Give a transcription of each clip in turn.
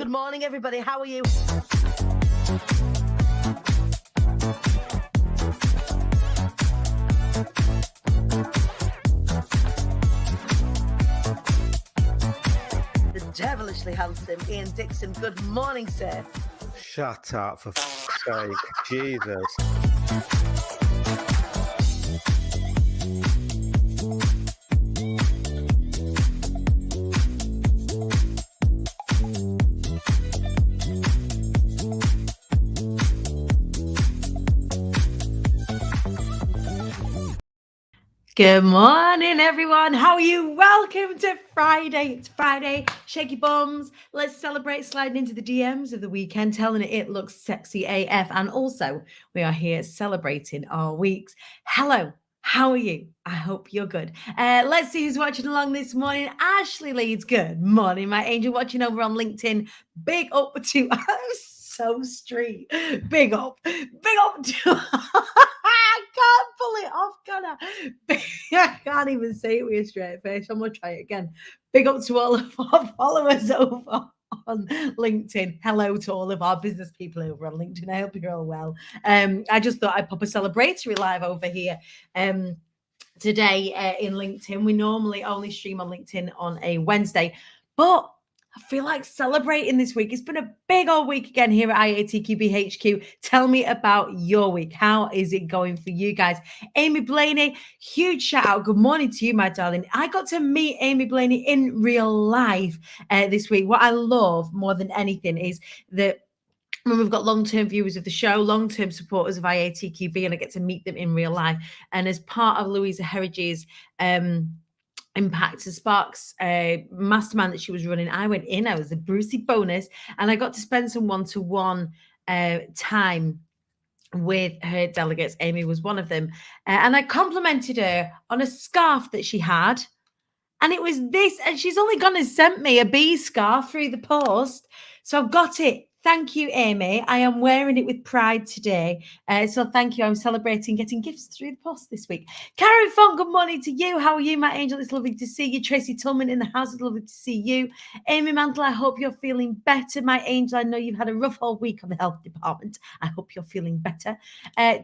Good morning, everybody. How are you? The devilishly handsome Ian Dixon. Good morning, sir. Shut up, for f***'s sake. Jesus. Good morning, everyone. How are you? Welcome to Friday. It's Friday. Shaky bums. Let's celebrate sliding into the DMs of the weekend, telling it looks sexy AF. And also, we are here celebrating our weeks. Hello. How are you? I hope you're good. Let's see who's watching along this morning. Ashley Leeds. Good morning, my angel. Watching over on LinkedIn. Big up to so street. Big up to I can't pull it off, can I? I can't even say it with a straight face. I'm gonna try it again. Big up to all of our followers over on LinkedIn. Hello to all of our business people over on LinkedIn. I hope you're all well. I just thought I'd pop a celebratory live over here. Today in LinkedIn. We normally only stream on LinkedIn on a Wednesday, but I feel like celebrating this week. It's been a big old week again here at IATQB HQ. Tell me about your week. How is it going for you guys? Amy Blaney, huge shout out. Good morning to you, my darling. I got to meet Amy Blaney in real life this week. What I love more than anything is that when we've got long-term viewers of the show, long-term supporters of IATQB, and I get to meet them in real life. And as part of Louisa Heritage's Impact and Sparks mastermind that she was running, I went in. I was the Brucey bonus, and I got to spend some one-to-one time with her delegates. Amy was one of them, and I complimented her on a scarf that she had, and it was this. And she's only gone and sent me a bee scarf through the post, so I've got it. Thank you, Amy. I am wearing it with pride today. So thank you. I'm celebrating getting gifts through the post this week. Karen Font, good morning to you. How are you, my angel? It's lovely to see you. Tracy Tillman in the house. It's lovely to see you. Amy Mantle, I hope you're feeling better, my angel. I know you've had a rough old week on the health department. I hope you're feeling better.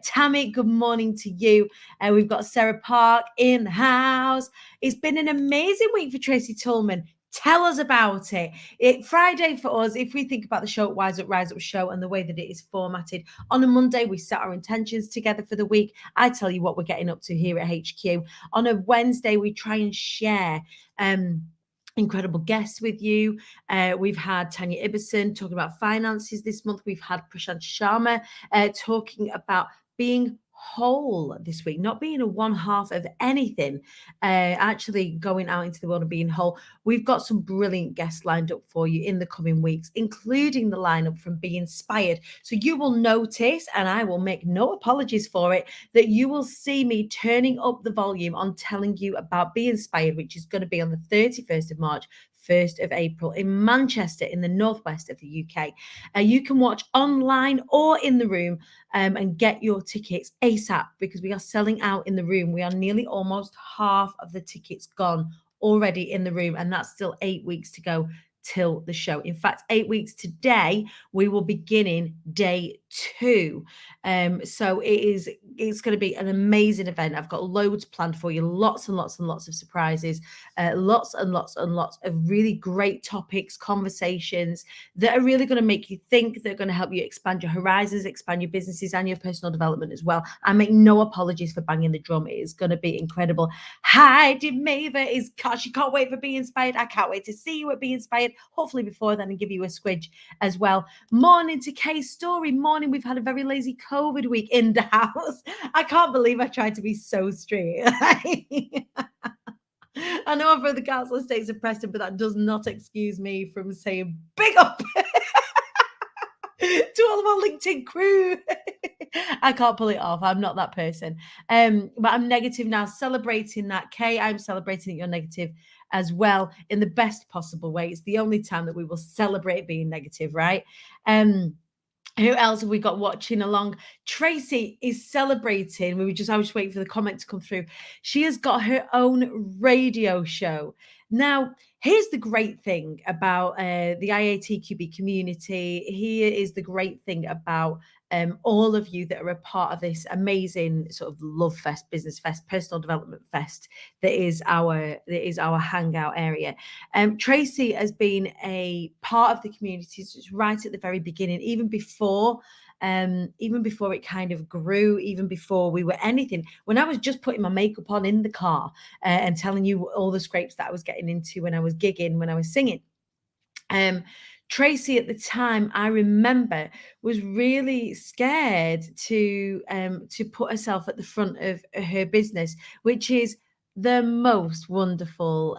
Tammy, good morning to you. We've got Sarah Park in the house. It's been an amazing week for Tracy Tillman. Tell us about it. Friday for us, if we think about the show, Rise Up show, and the way that it is formatted, on a Monday, we set our intentions together for the week. I tell you what we're getting up to here at HQ. On a Wednesday, we try and share incredible guests with you. We've had Tanya Ibbison talking about finances this month. We've had Prashant Sharma talking about being whole this week, not being a one half of anything, actually going out into the world and being whole. We've got some brilliant guests lined up for you in the coming weeks, including the lineup from Be Inspired. So you will notice, and I will make no apologies for it, that you will see me turning up the volume on telling you about Be Inspired, which is going to be on the 31st of March, 1st of April in Manchester in the northwest of the UK. You can watch online or in the room and get your tickets ASAP, because we are selling out in the room. We are nearly almost half of the tickets gone already in the room, and that's still 8 weeks to go till the show. In fact, 8 weeks today, we will begin day 2. So it's going to be an amazing event. I've got loads planned for you, lots and lots and lots of surprises, lots and lots and lots of really great topics, conversations that are really going to make you think, that are going to help you expand your horizons, expand your businesses and your personal development as well. I make no apologies for banging the drum. It is going to be incredible. Heidi Maver she can't wait for Be Inspired. I can't wait to see you at Be Inspired, hopefully before then, and give you a squidge as well. Morning to Kay Story. Morning. We've had a very lazy COVID week in the house. I can't believe I tried to be so straight. I know I'm from the Council Estates of Preston, but that does not excuse me from saying big up to all of our LinkedIn crew. I can't pull it off. I'm not that person. But I'm negative now, celebrating that. Kay, I'm celebrating that you're negative as well in the best possible way. It's the only time that we will celebrate being negative, right? Who else have we got watching along? Tracy is celebrating. I was just waiting for the comment to come through. She has got her own radio show. Now, here's the great thing about the IATQB community. Here is the great thing about all of you that are a part of this amazing sort of love fest, business fest, personal development fest that is our hangout area. Tracy has been a part of the community right at the very beginning, even before it kind of grew, even before we were anything. When I was just putting my makeup on in the car and telling you all the scrapes that I was getting into when I was gigging, when I was singing. Tracy at the time, I remember, was really scared to put herself at the front of her business, which is the most wonderful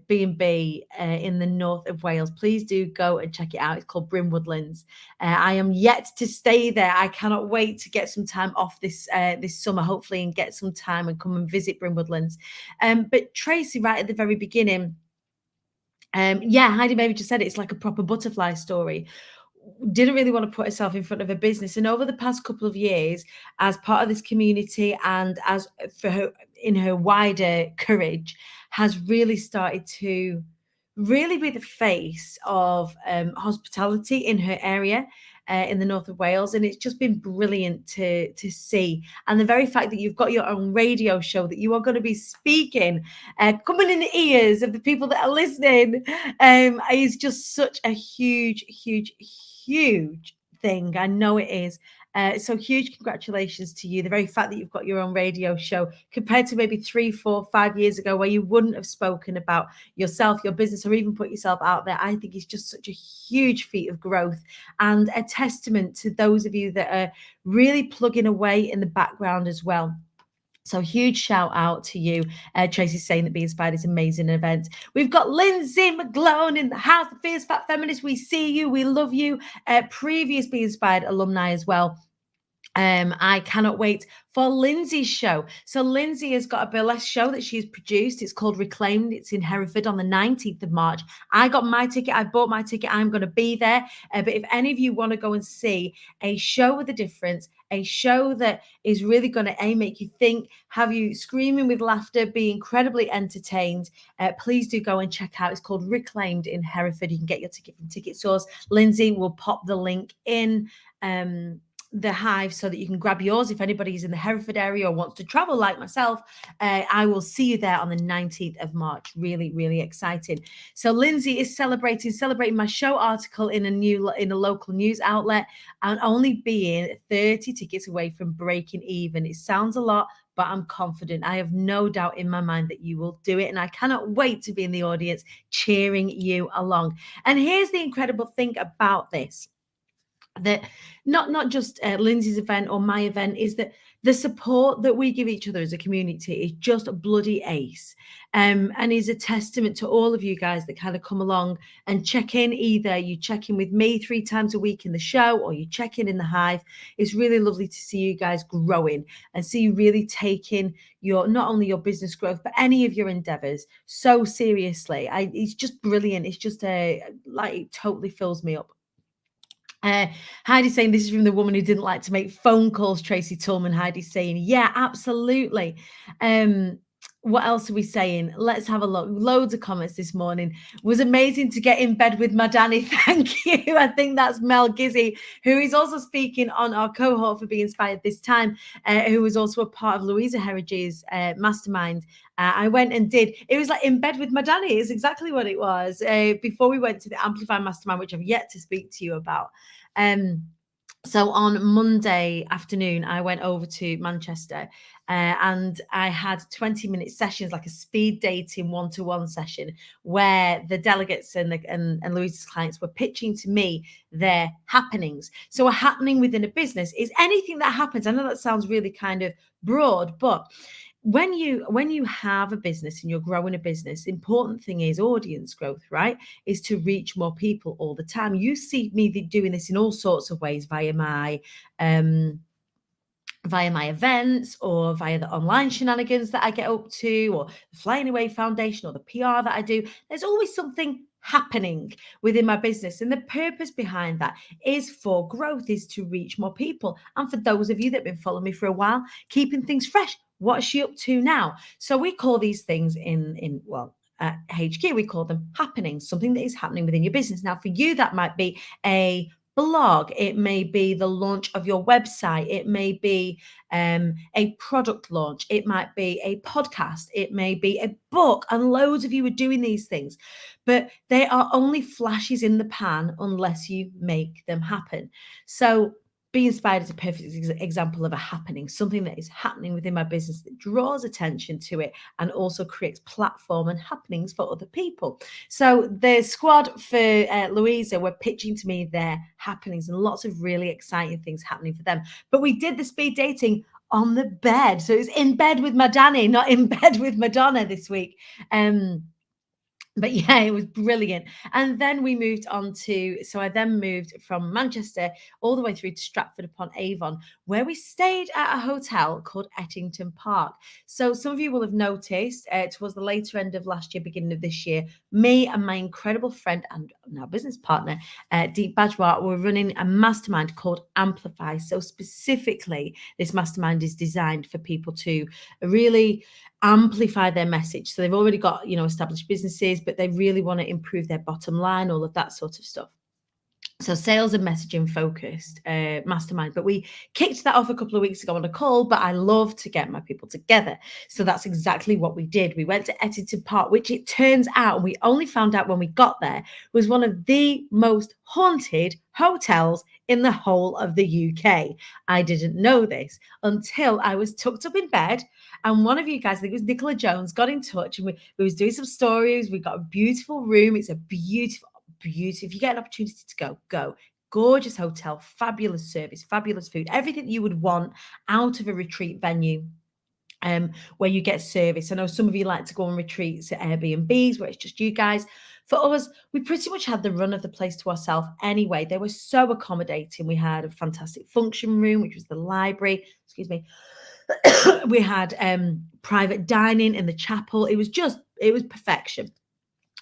B&B in the north of Wales. Please do go and check it out. It's called Bryn Woodlands. I am yet to stay there. I cannot wait to get some time off this summer, hopefully, and get some time and come and visit Bryn Woodlands. But Tracy, right at the very beginning, Heidi maybe just said it's like a proper butterfly story. Didn't really want to put herself in front of a business, and over the past couple of years, as part of this community and as for her in her wider courage, has really started to really be the face of hospitality in her area. In the north of Wales, and it's just been brilliant to see. And the very fact that you've got your own radio show, that you are going to be speaking, coming in the ears of the people that are listening, is just such a huge thing. I know it is. So huge congratulations to you. The very fact that you've got your own radio show, compared to maybe 3, 4, 5 years ago, where you wouldn't have spoken about yourself, your business, or even put yourself out there, I think it's just such a huge feat of growth and a testament to those of you that are really plugging away in the background as well. So huge shout out to you. Tracy's saying that Be Inspired is an amazing event. We've got Lindsay McGlone in the house, the Fierce Fat Feminist. We see you. We love you. Previous Be Inspired alumni as well. I cannot wait for Lindsay's show. So Lindsay has got a burlesque show that she's produced. It's called Reclaimed. It's in Hereford on the 19th of March. I got my ticket. I bought my ticket. I'm going to be there. But if any of you want to go and see a show with a difference, a show that is really going to make you think, have you screaming with laughter, be incredibly entertained, please do go and check out. It's called Reclaimed in Hereford. You can get your ticket from Ticket Source. Lindsay will pop the link in the Hive so that you can grab yours. If anybody's in the Hereford area or wants to travel like myself, I will see you there on the 19th of March. Really exciting. So Lindsay is celebrating my show article in a local news outlet, and only being 30 tickets away from breaking even. It sounds a lot, but I'm confident. I have no doubt in my mind that you will do it, and I cannot wait to be in the audience cheering you along. And here's the incredible thing about this, that not just Lindsay's event or my event, is that the support that we give each other as a community is just a bloody ace, and is a testament to all of you guys that kind of come along and check in. Either you check in with me 3 times a week in the show, or you check in the Hive. It's really lovely to see you guys growing and see you really taking your, not only your business growth, but any of your endeavors so seriously. It's just brilliant. It's just it totally fills me up. Heidi's saying this is from the woman who didn't like to make phone calls, Tracy Tillman. Heidi's saying, yeah, absolutely. What else are we saying? Let's have a look. Loads of comments this morning. Was amazing to get in bed with Madani. Thank you. I think that's Mel Gizzy, who is also speaking on our cohort for Be Inspired this time, who was also a part of Louisa Heritage's mastermind. I went and did, it was like in bed with Madani. It's exactly what it was before we went to the Amplify Mastermind, which I've yet to speak to you about. So on Monday afternoon, I went over to Manchester and I had 20-minute sessions, like a speed dating one-to-one session, where the delegates and Louisa's clients were pitching to me their happenings. So a happening within a business is anything that happens. I know that sounds really kind of broad, but when you have a business and you're growing a business, the important thing is audience growth, right? Is to reach more people all the time. You see me doing this in all sorts of ways via my events, or via the online shenanigans that I get up to, or the Flying Away Foundation, or the PR that I do. There's always something happening within my business. And the purpose behind that is for growth, is to reach more people. And for those of you that have been following me for a while, keeping things fresh. What's she up to now? So we call these things at HQ, we call them happenings, something that is happening within your business. Now, for you, that might be a blog, it may be the launch of your website, it may be a product launch, it might be a podcast, it may be a book, and loads of you are doing these things, but they are only flashes in the pan unless you make them happen. So Be Inspired is a perfect example of a happening, something that is happening within my business that draws attention to it and also creates platform and happenings for other people. So the squad for Louisa were pitching to me their happenings and lots of really exciting things happening for them. But we did the speed dating on the bed. So it was in bed with my Danny, not in bed with Madonna this week. But yeah, it was brilliant. And then we moved on so I then moved from Manchester all the way through to Stratford upon Avon, where we stayed at a hotel called Ettington Park. So some of you will have noticed towards the later end of last year, beginning of this year, me and my incredible friend and now business partner, Deep Bajwa, were running a mastermind called Amplify. So specifically, this mastermind is designed for people to really amplify their message. So they've already got, established businesses, but they really want to improve their bottom line, all of that sort of stuff. So sales and messaging focused mastermind. But we kicked that off a couple of weeks ago on a call, but I love to get my people together. So that's exactly what we did. We went to Ettington Park, which it turns out, and we only found out when we got there, was one of the most haunted hotels in the whole of the UK. I didn't know this until I was tucked up in bed. And one of you guys, I think it was Nicola Jones, got in touch and we was doing some stories. We got a beautiful room. It's a beautiful. If you get an opportunity to go. Gorgeous hotel, fabulous service, fabulous food, everything you would want out of a retreat venue where you get service. I know some of you like to go on retreats at Airbnbs where it's just you guys. For us, we pretty much had the run of the place to ourselves anyway. They were so accommodating. We had a fantastic function room, which was the library. Excuse me. We had private dining in the chapel. It was perfection.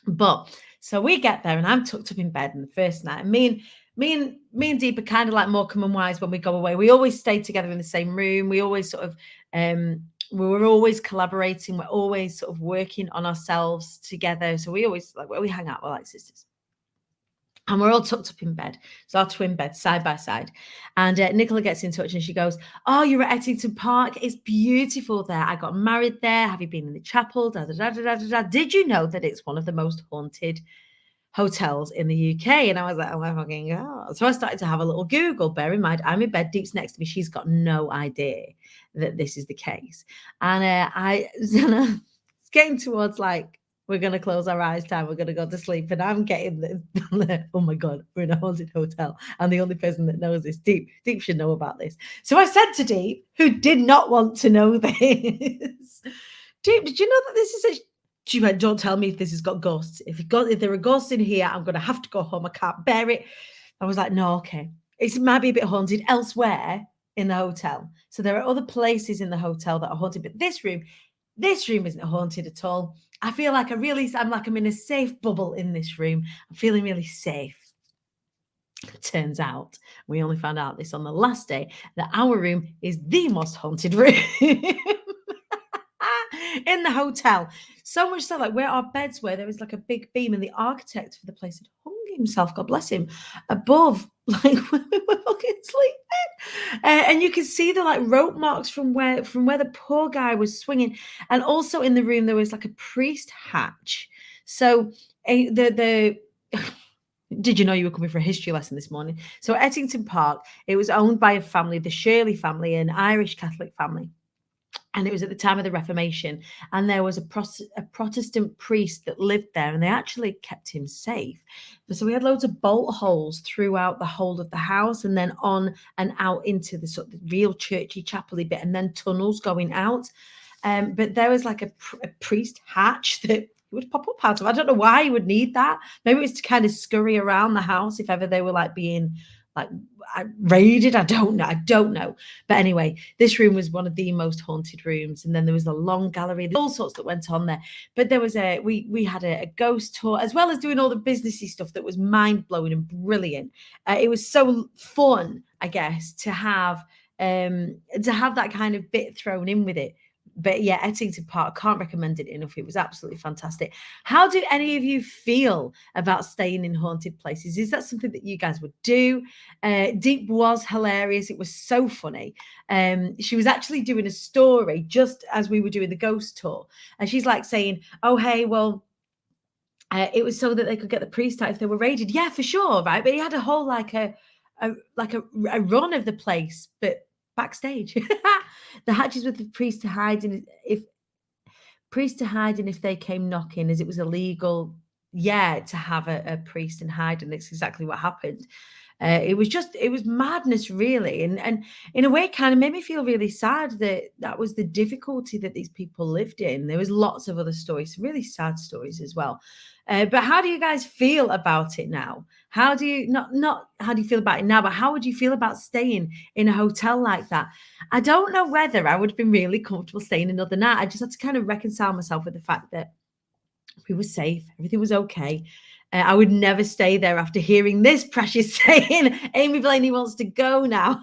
But so we get there and I'm tucked up in bed in the first night. And me and Deep are kind of like Morecambe and Wise when we go away. We always stay together in the same room. We always sort of, we were always collaborating. We're always sort of working on ourselves together. So we always we hang out, we're like sisters. And we're all tucked up in bed. So our twin beds side by side. And Nicola gets in touch and she goes, "Oh, you're at Ettington Park. It's beautiful there. I got married there. Have you been in the chapel? Da, da, da, da, da, da. Did you know that it's one of the most haunted hotels in the UK?" And I was like, "Oh my fucking God." So I started to have a little Google. Bear in mind, I'm in bed, Deep's next to me. She's got no idea that this is the case. And it's getting towards we're going to close our eyes time. We're going to go to sleep. And I'm getting oh my God, we're in a haunted hotel. I'm the only person that knows this. Deep should know about this. So I said to Deep, who did not want to know this, "Deep, did you know that this is She went, "Don't tell me if this has got ghosts. If there are ghosts in here, I'm going to have to go home. I can't bear it." I was like, "No, okay. It might be a bit haunted elsewhere in the hotel. So there are other places in the hotel that are haunted. But this room isn't haunted at all. I feel like I'm in a safe bubble in this room. I'm feeling really safe." Turns out, we only found out this on the last day, that our room is the most haunted room in the hotel. So much so, where our beds were, there was a big beam, and the architect for the place had hung himself, God bless him, above, when we were fucking sleeping. And you can see the rope marks from where the poor guy was swinging. And also in the room, there was a priest hatch. So did you know you were coming for a history lesson this morning? So at Ettington Park, it was owned by a family, the Shirley family, an Irish Catholic family. And it was at the time of the Reformation. And there was a Protestant priest that lived there, and they actually kept him safe. So we had loads of bolt holes throughout the whole of the house, and then on and out into the sort of real churchy, chapel-y bit, and then tunnels going out. But there was a priest hatch that would pop up out of. I don't know why you would need that. Maybe it was to kind of scurry around the house if ever they were being raided. I don't know. But anyway, this room was one of the most haunted rooms, and then there was a long gallery, all sorts that went on there. But there was we had a ghost tour, as well as doing all the businessy stuff that was mind-blowing and brilliant. It was so fun, I guess, to have that kind of bit thrown in with it. But yeah, Ettington Park, can't recommend it enough. It was absolutely fantastic. How do any of you feel about staying in haunted places? Is that something that you guys would do? Deep was hilarious. It was so funny. She was actually doing a story just as we were doing the ghost tour. And she's like saying, oh, hey, well, it was so that they could get the priest out if they were raided. Yeah, for sure, right? But he had a whole like a run of the place, but backstage. The hatches with the priest to hide in if they came knocking, as it was illegal, to have a priest and hide, and that's exactly what happened. It was madness, really, and in a way, it kind of made me feel really sad that was the difficulty that these people lived in. There was lots of other stories, really sad stories as well. But how do you guys feel about it now? How do you not how do you feel about it now, but how would you feel about staying in a hotel like that? I don't know whether I would have been really comfortable staying another night. I just had to kind of reconcile myself with the fact that we were safe, everything was okay. I would never stay there after hearing this precious saying, Amy Blaney wants to go now.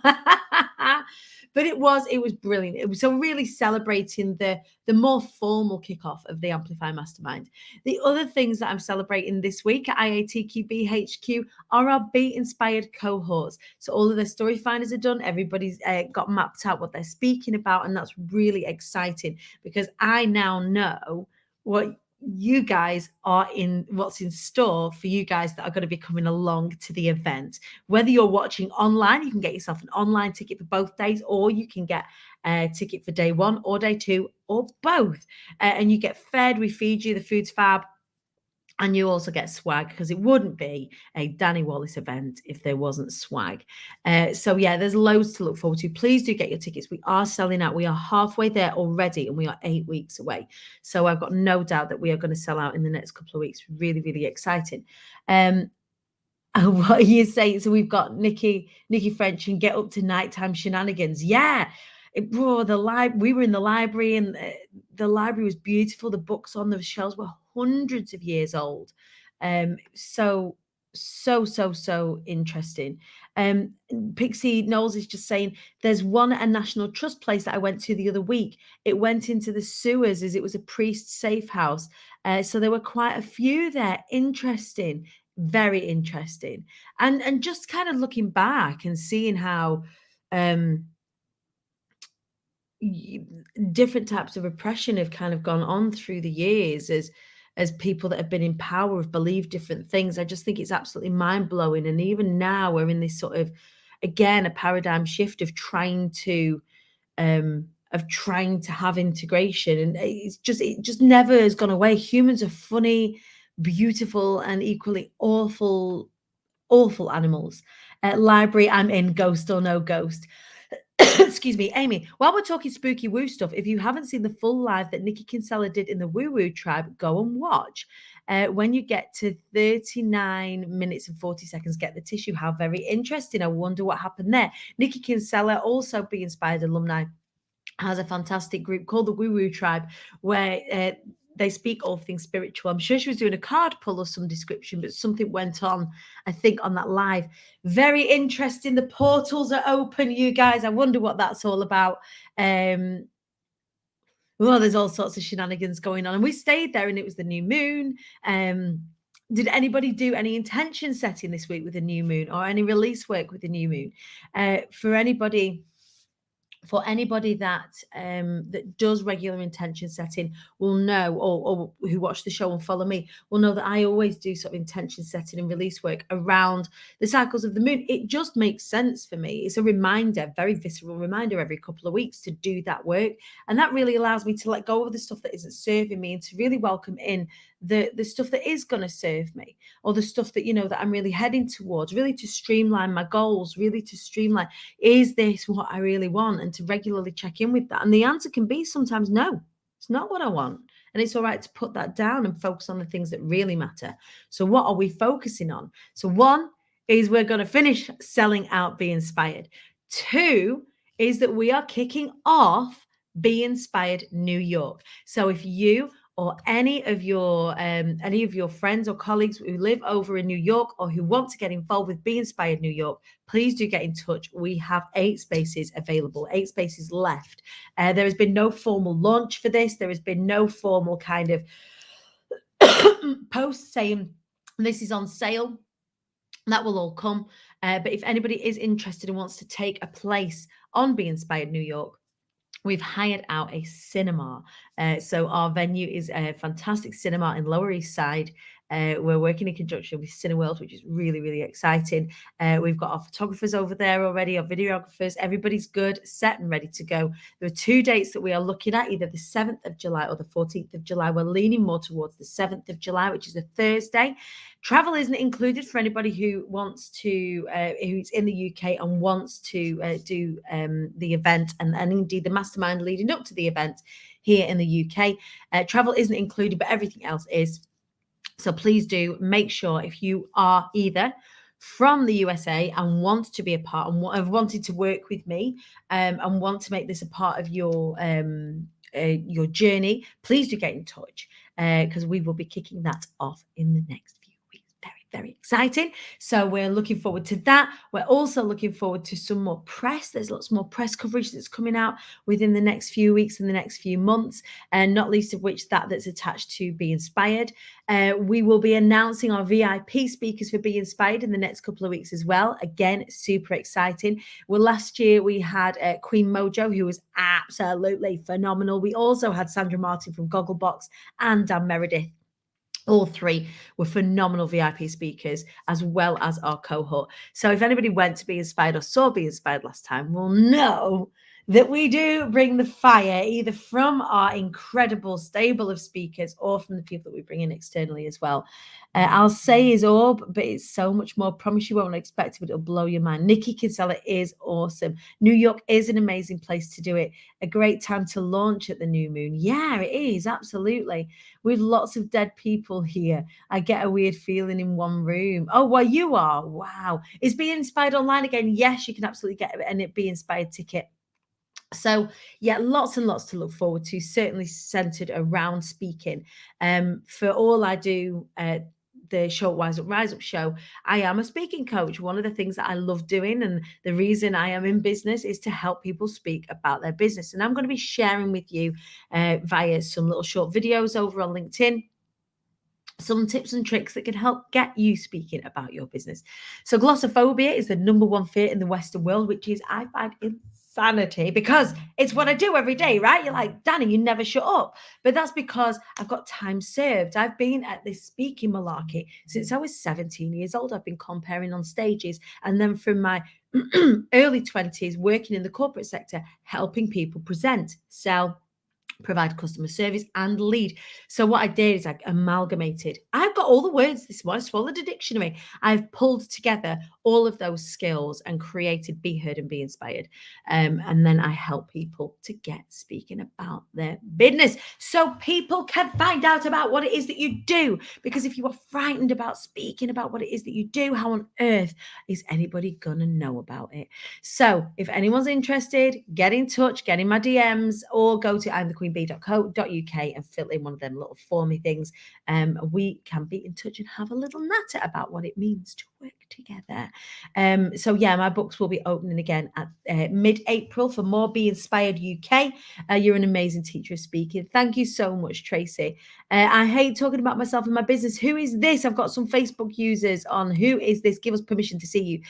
But it was brilliant. It was so really celebrating the more formal kickoff of the Amplify Mastermind. The other things that I'm celebrating this week at IATQB HQ are our Beat-inspired cohorts. So all of the story finders are done. Everybody's got mapped out what they're speaking about, and that's really exciting because I now know what you guys are what's in store for you guys that are going to be coming along to the event. Whether you're watching online, you can get yourself an online ticket for both days, or you can get a ticket for day one or day two, or both. And you get fed. We feed you, the food's fab. And you also get swag, because it wouldn't be a Danny Wallace event if there wasn't swag. So yeah, there's loads to look forward to. Please do get your tickets. We are selling out. We are halfway there already, and we are 8 weeks away. So I've got no doubt that we are going to sell out in the next couple of weeks. Really, really exciting. What are you saying? So we've got Nikki French and Get Up to Nighttime Shenanigans. Yeah. We were in the library, and the library was beautiful. The books on the shelves were hundreds of years old. So interesting. Pixie Knowles is just saying there's one at a National Trust place that I went to the other week. It went into the sewers as it was a priest safe house. So there were quite a few there. Interesting, very interesting. And just kind of looking back and seeing how different types of oppression have kind of gone on through the years as people that have been in power have believed different things. I just think it's absolutely mind-blowing. And even now we're in this sort of, again, a paradigm shift of trying to have integration. And it just never has gone away. Humans are funny, beautiful, and equally awful animals. Library, I'm in, ghost or no ghost. Excuse me, Amy, while we're talking spooky woo stuff, if you haven't seen the full live that Nikki Kinsella did in the Woo Woo Tribe, go and watch. When you get to 39 minutes and 40 seconds, get the tissue. How very interesting. I wonder what happened there. Nikki Kinsella, also Be-Inspired alumni, has a fantastic group called the Woo Woo Tribe, where they speak all things spiritual. I'm sure she was doing a card pull of some description, but something went on, I think, on that live. Very interesting. The portals are open, you guys. I wonder what that's all about. Well, there's all sorts of shenanigans going on. And we stayed there, and it was the new moon. Did anybody do any intention setting this week with the new moon, or any release work with the new moon? For anybody that that does regular intention setting will know, or who watch the show and follow me will know that I always do sort of intention setting and release work around the cycles of the moon. It just makes sense for me. It's a reminder, very visceral reminder every couple of weeks to do that work. And that really allows me to let go of the stuff that isn't serving me and to really welcome in the stuff that is going to serve me, or the stuff that, you know, that I'm really heading towards, really to streamline my goals, really to streamline, is this what I really want? And to regularly check in with that. And the answer can be sometimes, no, it's not what I want. And it's all right to put that down and focus on the things that really matter. So what are we focusing on? So one, is we're going to finish selling out Be Inspired. 2 is that we are kicking off Be Inspired New York. So if you or any of your friends or colleagues who live over in New York or who want to get involved with Be Inspired New York, please do get in touch. We have 8 spaces available, 8 spaces left. There has been no formal launch for this. There has been no formal kind of post saying this is on sale. That will all come. But if anybody is interested and wants to take a place on Be Inspired New York, we've hired out a cinema. So our venue is a fantastic cinema in Lower East Side. We're working in conjunction with Cineworld, which is really, really exciting. We've got our photographers over there already, our videographers. Everybody's good, set and ready to go. There are 2 dates that we are looking at, either the 7th of July or the 14th of July. We're leaning more towards the 7th of July, which is a Thursday. Travel isn't included for anybody who wants to, who's in the UK and wants to do the event and indeed the mastermind leading up to the event here in the UK. Travel isn't included, but everything else is. So please do make sure if you are either from the USA and want to be a part and have wanted to work with me and want to make this a part of your journey, please do get in touch because we will be kicking that off in the next few weeks. Very, very exciting. So we're looking forward to that. We're also looking forward to some more press. There's lots more press coverage that's coming out within the next few weeks and the next few months, and not least of which that's attached to Be Inspired. We will be announcing our VIP speakers for Be Inspired in the next couple of weeks as well. Again, super exciting. Well, last year we had Queen Mojo, who was absolutely phenomenal. We also had Sandra Martin from Gogglebox and Dan Meredith. All 3 were phenomenal VIP speakers, as well as our cohort. So if anybody went to Be Inspired or saw Be Inspired last time, will know that we do bring the fire either from our incredible stable of speakers or from the people that we bring in externally as well. I'll say is Orb, but it's so much more. Promise you won't expect it, but it'll blow your mind. Nikki Kinsella is awesome. New York is an amazing place to do it. A great time to launch at the new moon. Yeah, it is. Absolutely. With lots of dead people here. I get a weird feeling in one room. Oh, well, you are. Wow. Is Be Inspired online again? Yes, you can absolutely get an Be Inspired ticket. So yeah, lots and lots to look forward to, certainly centered around speaking. For all I do, the Short Wise Up Rise Up show, I am a speaking coach. One of the things that I love doing and the reason I am in business is to help people speak about their business. And I'm going to be sharing with you via some little short videos over on LinkedIn, some tips and tricks that can help get you speaking about your business. So glossophobia is the #1 fear in the Western world, which is, I find, insanity, because it's what I do every day, right? You're like, Danny, you never shut up. But that's because I've got time served. I've been at this speaking malarkey since I was 17 years old. I've been comparing on stages. And then from my early 20s, working in the corporate sector, helping people present, sell, provide customer service and lead. So what I did is I amalgamated. I've got all the words this morning. I swallowed a dictionary. I've pulled together all of those skills and created Be Heard and Be Inspired. And then I help people to get speaking about their business so people can find out about what it is that you do. Because if you are frightened about speaking about what it is that you do, how on earth is anybody going to know about it? So if anyone's interested, get in touch, get in my DMs, or go to imthequeenbee.co.uk and fill in one of them little formy things. We can be in touch and have a little natter about what it means to work together. So yeah, my books will be opening again at mid-April for more Be Inspired UK. You're an amazing teacher of speaking. Thank you so much, Tracy. I hate talking about myself and my business. Who is this? I've got some Facebook users on. Who is this? Give us permission to see you.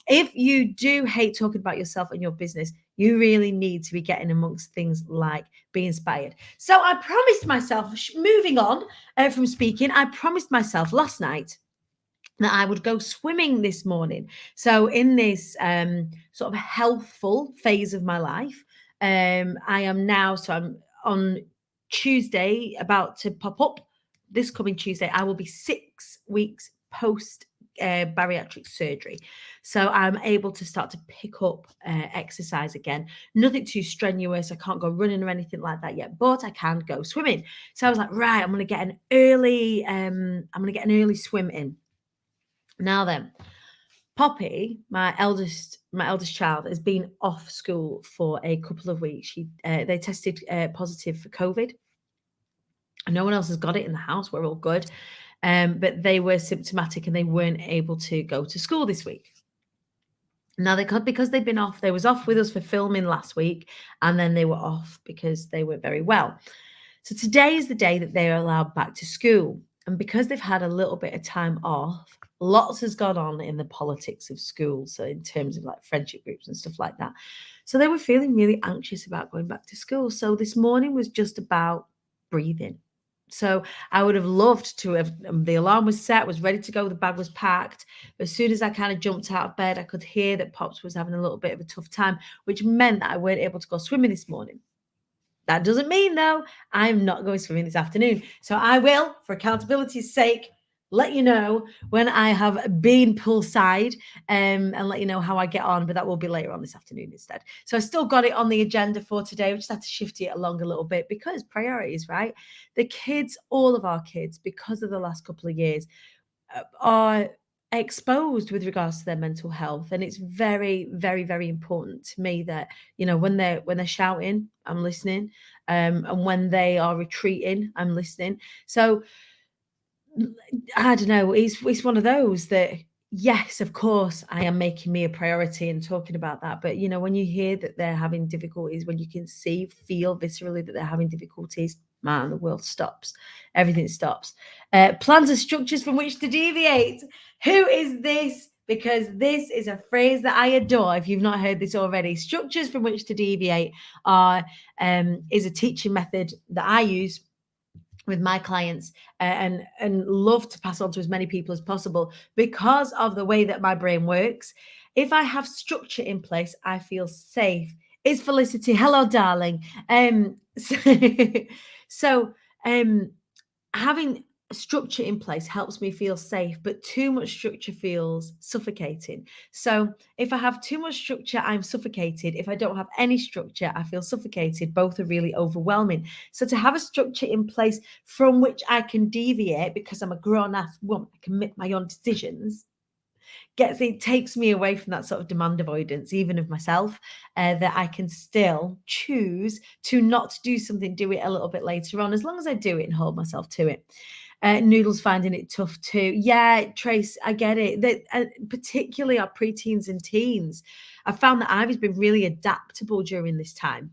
If you do hate talking about yourself and your business, you really need to be getting amongst things like Be Inspired. So I promised myself, moving on from speaking, I promised myself last night that I would go swimming this morning. So in this sort of healthful phase of my life, I am now, so I'm on Tuesday about to pop up. This coming Tuesday, I will be 6 weeks post bariatric surgery. So I'm able to start to pick up exercise again. Nothing too strenuous. I can't go running or anything like that yet, but I can go swimming. So I was like, right, I'm going to get an early swim in. Now then, Poppy, my eldest child, has been off school for a couple of weeks. They tested positive for COVID. No one else has got it in the house. We're all good. But they were symptomatic and they weren't able to go to school this week. Now they could, because they've been off. They was off with us for filming last week, and then they were off because they weren't very well. So today is the day that they are allowed back to school. And because they've had a little bit of time off, lots has gone on in the politics of school. So in terms of like friendship groups and stuff like that. So they were feeling really anxious about going back to school. So this morning was just about breathing. So I would have loved to have, the alarm was set, was ready to go, the bag was packed. But as soon as I kind of jumped out of bed, I could hear that Pops was having a little bit of a tough time, which meant that I weren't able to go swimming this morning. That doesn't mean, though, I'm not going swimming this afternoon. So I will, for accountability's sake, let you know when I have been poolside and let you know how I get on, but that will be later on this afternoon instead. So I still got it on the agenda for today. We just had to shift it along a little bit because priorities, right? The kids, all of our kids, because of the last couple of years, are exposed with regards to their mental health, and it's very, very, very important to me that, you know, when they're shouting, I'm listening, and when they are retreating, I'm listening. So I don't know, it's one of those that, yes, of course, I am making me a priority and talking about that. But, you know, when you hear that they're having difficulties, when you can feel viscerally that they're having difficulties, man, the world stops. Everything stops. Plans and structures from which to deviate. Who is this? Because this is a phrase that I adore. If you've not heard this already, structures from which to deviate is a teaching method that I use with my clients and love to pass on to as many people as possible because of the way that my brain works. If I have structure in place, I feel safe. It's Felicity. Hello, darling. So having structure in place helps me feel safe, but too much structure feels suffocating. So if I have too much structure, I'm suffocated. If I don't have any structure, I feel suffocated. Both are really overwhelming. So to have a structure in place from which I can deviate because I'm a grown-ass woman, I can make my own decisions, it takes me away from that sort of demand avoidance, even of myself, that I can still choose to not do something, do it a little bit later on, as long as I do it and hold myself to it. Noodles finding it tough too. Yeah, Trace, I get it. That particularly our preteens and teens. I found that Ivy's been really adaptable during this time.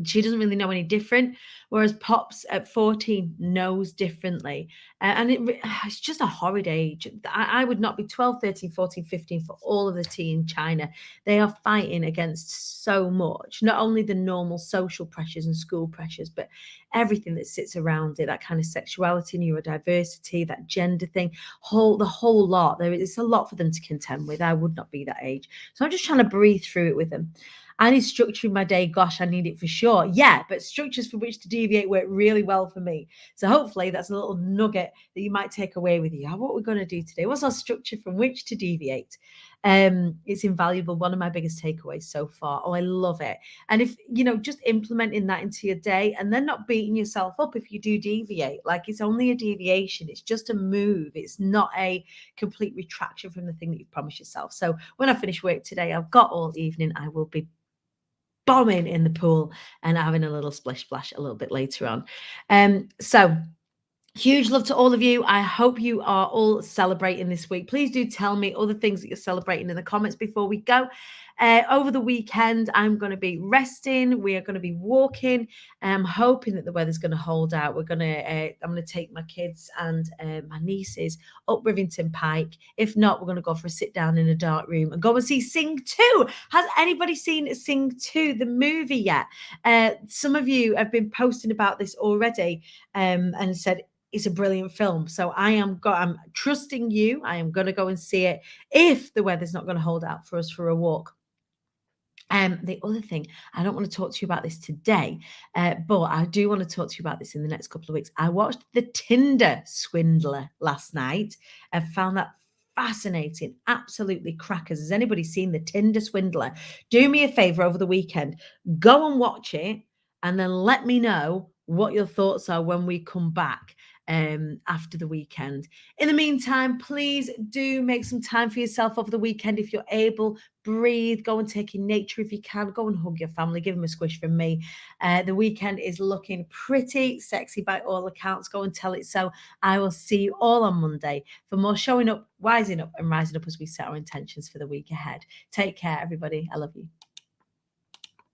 She doesn't really know any different, whereas Pops at 14 knows differently. And it's just a horrid age. I would not be 12, 13, 14, 15 for all of the tea in China. They are fighting against so much, not only the normal social pressures and school pressures, but everything that sits around it, that kind of sexuality, neurodiversity, that gender thing, the whole lot. It's a lot for them to contend with. I would not be that age. So I'm just trying to breathe through it with them. I need structure in my day. Gosh, I need it for sure. Yeah, but structures from which to deviate work really well for me. So hopefully that's a little nugget that you might take away with you. What we're going to do today? What's our structure from which to deviate? It's invaluable. One of my biggest takeaways so far. Oh, I love it. And if, just implementing that into your day and then not beating yourself up if you do deviate, like it's only a deviation. It's just a move. It's not a complete retraction from the thing that you've promised yourself. So when I finish work today, I've got all evening. I will be bombing in the pool and having a little splish splash a little bit later on. So huge love to all of you. I hope you are all celebrating this week. Please do tell me other things that you're celebrating in the comments before we go. Over the weekend, I'm going to be resting. We are going to be walking. I'm hoping that the weather's going to hold out. I'm going to take my kids and my nieces up Rivington Pike. If not, we're going to go for a sit down in a dark room and go and see Sing 2. Has anybody seen Sing 2, the movie, yet? Some of you have been posting about this already and said, it's a brilliant film. So I'm trusting you. I am going to go and see it if the weather's not going to hold out for us for a walk. The other thing, I don't want to talk to you about this today, but I do want to talk to you about this in the next couple of weeks. I watched The Tinder Swindler last night. I found that fascinating, absolutely crackers. Has anybody seen The Tinder Swindler? Do me a favor over the weekend, go and watch it and then let me know what your thoughts are when we come back. after the weekend. In the meantime, please do make some time for yourself over the weekend if you're able. Breathe, go and take in nature if you can, go and hug your family, give them a squish from me. The weekend is looking pretty sexy by all accounts. Go and tell it so. I will see you all on Monday for more showing up, wising up, and rising up as we set our intentions for the week ahead. Take care, everybody. I love you.